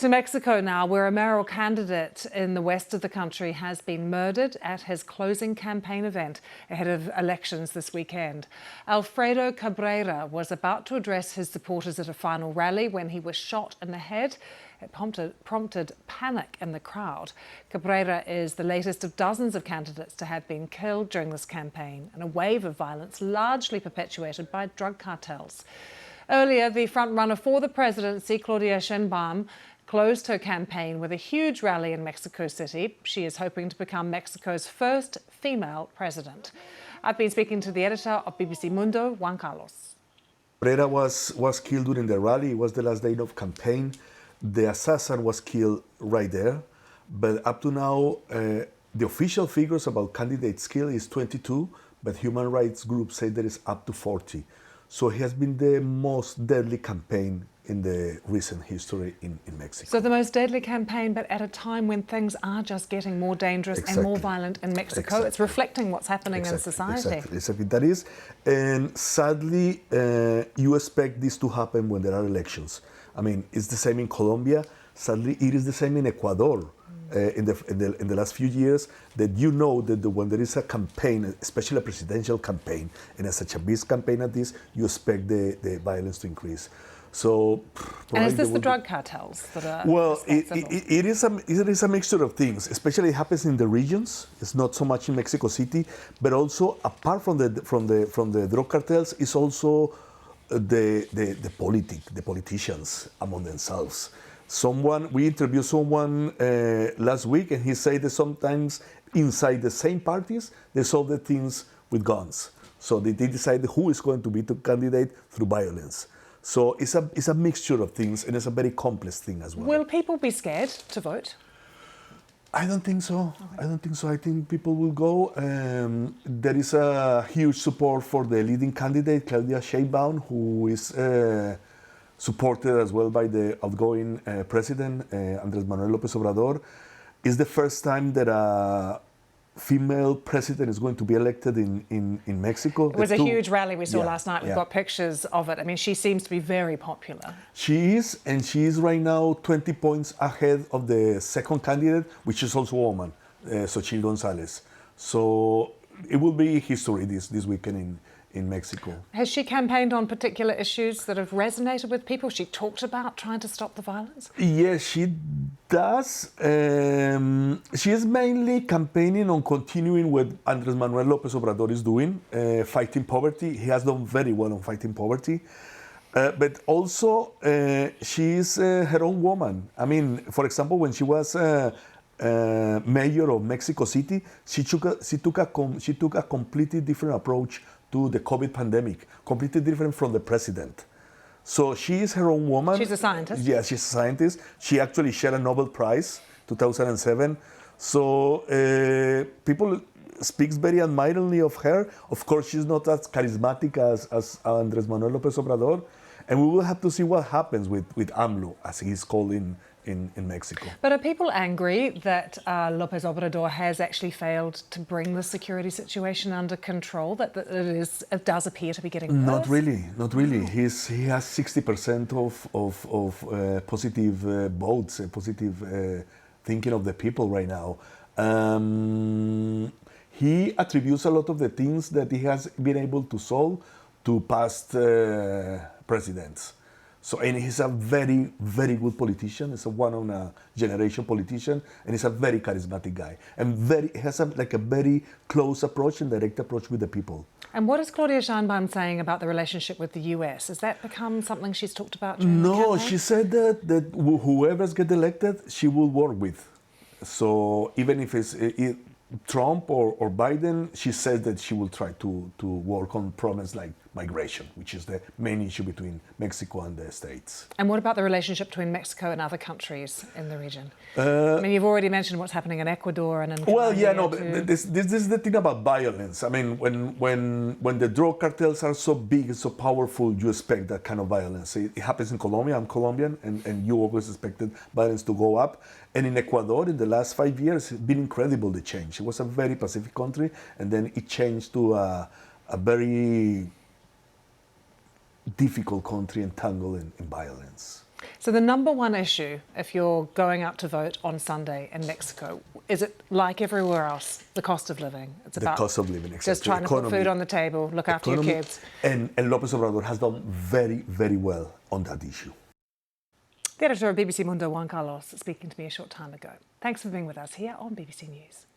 To Mexico now, where a mayoral candidate in the west of the country has been murdered at his closing campaign event ahead of elections this weekend. Alfredo Cabrera was about to address his supporters at a final rally when he was shot in the head. It prompted panic in the crowd. Cabrera is the latest of dozens of candidates to have been killed during this campaign, in a wave of violence largely perpetuated by drug cartels. Earlier, the frontrunner for the presidency, Claudia, closed her campaign with a huge rally in Mexico City. She is hoping to become Mexico's first female president. I've been speaking to the editor of BBC Mundo, Juan Carlos. Cabrera was killed during the rally. It was the last day of campaign. The assassin was killed right there. But up to now, the official figures about candidates killed is 22, but human rights groups say there is up to 40. So it has been the most deadly campaign in the recent history in Mexico. So the most deadly campaign, but at a time when things are just getting more dangerous and more violent in Mexico. It's reflecting what's happening in society. Exactly, that is. And sadly, you expect this to happen when there are elections. I mean, it's the same in Colombia. Sadly, it is the same in Ecuador. In the last few years, that you know that when there is a campaign, especially a presidential campaign, and such a big campaign as this, you expect the violence to increase. So, and is this the drug cartels that are it is a mixture of things. Especially it happens in the regions. It's not so much in Mexico City, but also apart from the drug cartels, it's also the politicians among themselves. We interviewed someone last week, and he said that sometimes inside the same parties, they solve the things with guns. So they decide who is going to be the candidate through violence. So it's a mixture of things, and it's a very complex thing as well. Will people be scared to vote? I don't think so. Okay. I think people will go. There is a huge support for the leading candidate, Claudia, who is supported as well by the outgoing president, Andrés Manuel López Obrador. It's the first time that a female president is going to be elected in Mexico. It was a huge rally we saw last night. We've got pictures of it. I mean, she seems to be very popular. She is, and she is right now 20 points ahead of the second candidate, which is also a woman, Xochitl González. So it will be history this weekend in Mexico. Has she campaigned on particular issues that have resonated with people? She talked about trying to stop the violence? Yes, she does. She is mainly campaigning on continuing what Andrés Manuel López Obrador is doing, fighting poverty. He has done very well on fighting poverty. But also, she is her own woman. I mean, for example, when she was mayor of Mexico City, she took a completely different approach to the COVID pandemic, completely different from the president. So she is her own woman. She's a scientist. Yeah, she's a scientist. She actually shared a Nobel Prize, 2007. So people speaks very admiringly of her. Of course, she's not as charismatic as Andrés Manuel López Obrador. And we will have to see what happens with AMLO, as he's called in Mexico. But are people angry that López Obrador has actually failed to bring the security situation under control, that it does appear to be getting worse? Not really. He has 60% of positive votes, positive thinking of the people right now. He attributes a lot of the things that he has been able to solve to past presidents. So, and he's a very, very good politician. He's a one-of-a-generation politician, and he's a very charismatic guy. And has a very close approach and direct approach with the people. And what is Claudia Sheinbaum saying about the relationship with the US? Has that become something she's talked about during the campaign? No, she said that whoever's get elected, she will work with. So even if it's Trump or Biden, she says that she will try to work on problems like migration, which is the main issue between Mexico and the States. And what about the relationship between Mexico and other countries in the region? I mean, you've already mentioned what's happening in Ecuador and in Colombia. This is the thing about violence. I mean, when the drug cartels are so big and so powerful, you expect that kind of violence. It happens in Colombia. I'm Colombian, and you always expected violence to go up. And in Ecuador, in the last 5 years, it's been incredible, the change. It was a very Pacific country, and then it changed to a very difficult country entangled in violence. So the number one issue, if you're going out to vote on Sunday in Mexico, is it like everywhere else, the cost of living? It's The cost of living, exactly. just trying to put food on the table, look after your kids. And López Obrador has done very, very well on that issue. The editor of BBC Mundo, Juan Carlos, speaking to me a short time ago. Thanks for being with us here on BBC News.